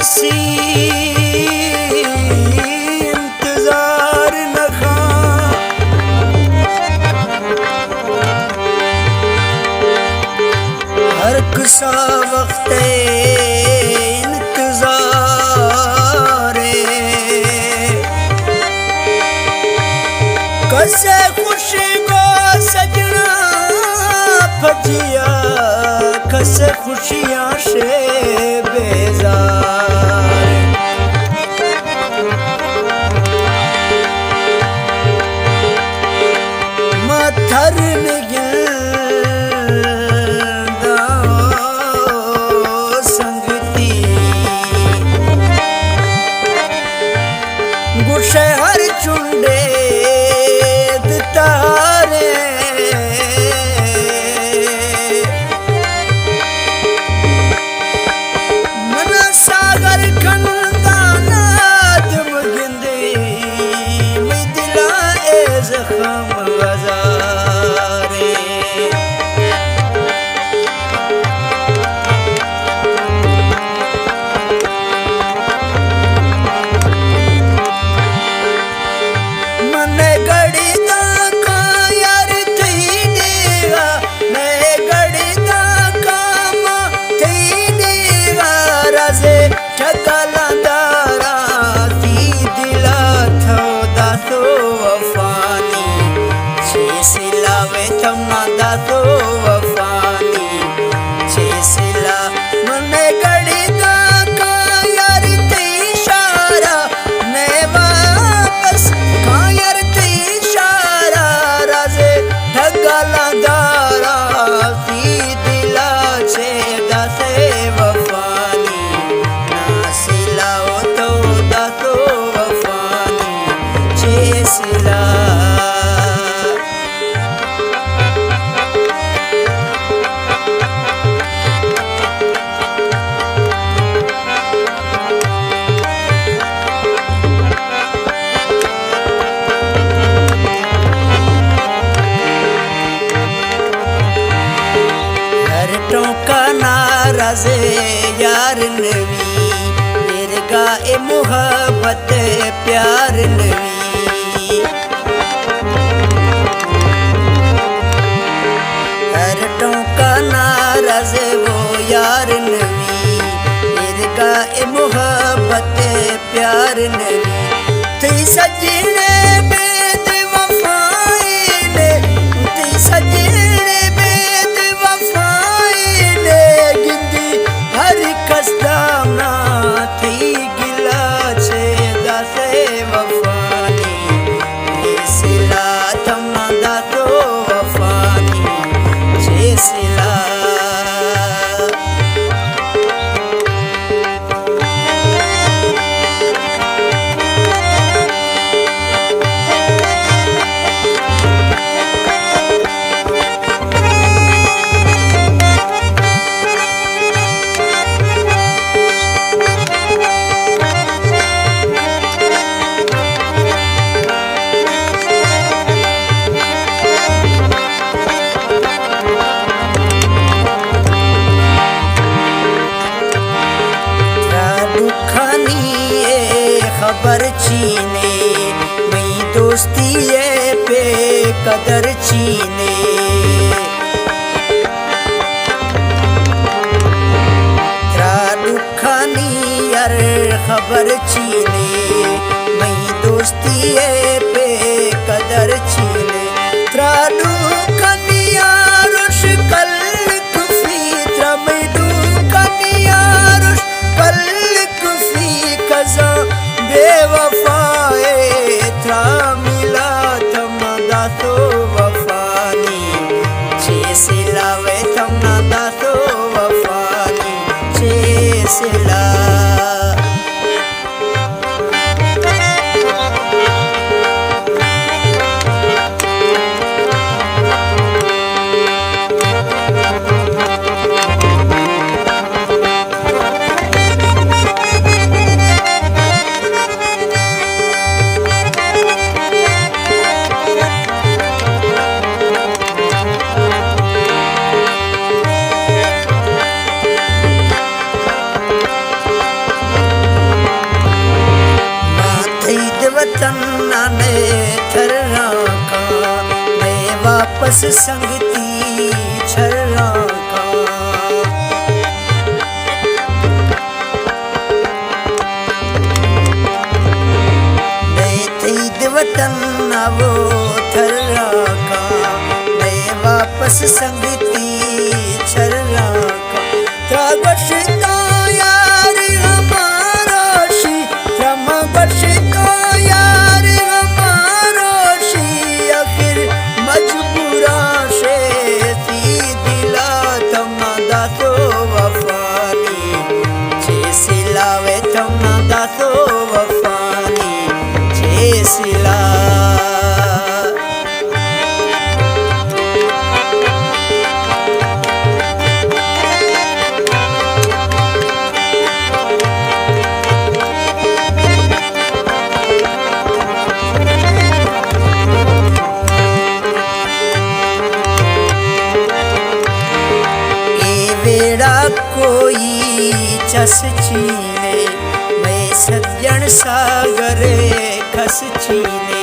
सी इंतजार न खा हर किसा वक्त इंतजार कसे खुशी को सजना फजिया कसे खुशियां से बेजार मथर निगलदा संगती गुस्से हर चुंडे तारे मना सागर खंदाना तुम गिंदे मैं दिला ए जख्म गजारे मने गड़ी तो वफानी छेसिला मने गड़ी दा का यार ते इशारा मैं वापस का यार ते इशारा राजे ढगला दारा की दिला छे दासे वफानी नासिला तो दा तो वफानी छेसिला टोका नाराज़े यार नवी मेरे गाए मोहब्बत प्यार नवी हर टोका नाराज़े वो यार नवी मेरे गाए मोहब्बत प्यार नवी थी सजने बेद वफाई ने थी सजने कसदाना थी गिला छे दासे वफानी सिला थमा दा तो वफानी छे सिला खबर छीने मई दोस्ती पे कदर छीने दुखानी यार खबर छीने मई दोस्ती पे कदर छीने दुखानी यारुश कल कुफी त्रमई दुखानी यारुश कल कुफी कजा बेवफाए था मिला थमदा तो वफानी छे सिलावे थमदा तो वफानी छे सिला ईद वतन नाने थर्रा का, मैं वापस संगती छर्रा का। ईद वतन आवो थर्रा का, मैं वापस संगती छर्रा का। त्रागश तो यार हमारो शी, त्रमगश तो यार हमारो शी, आखिर मजबूरा से सी दिला तमना दासो वफानी, जैसे लावे तमना दासो वफानी, सिला। ए वेड़ा कोई चस छीने, मैं सज्जन सागरे खस छीने।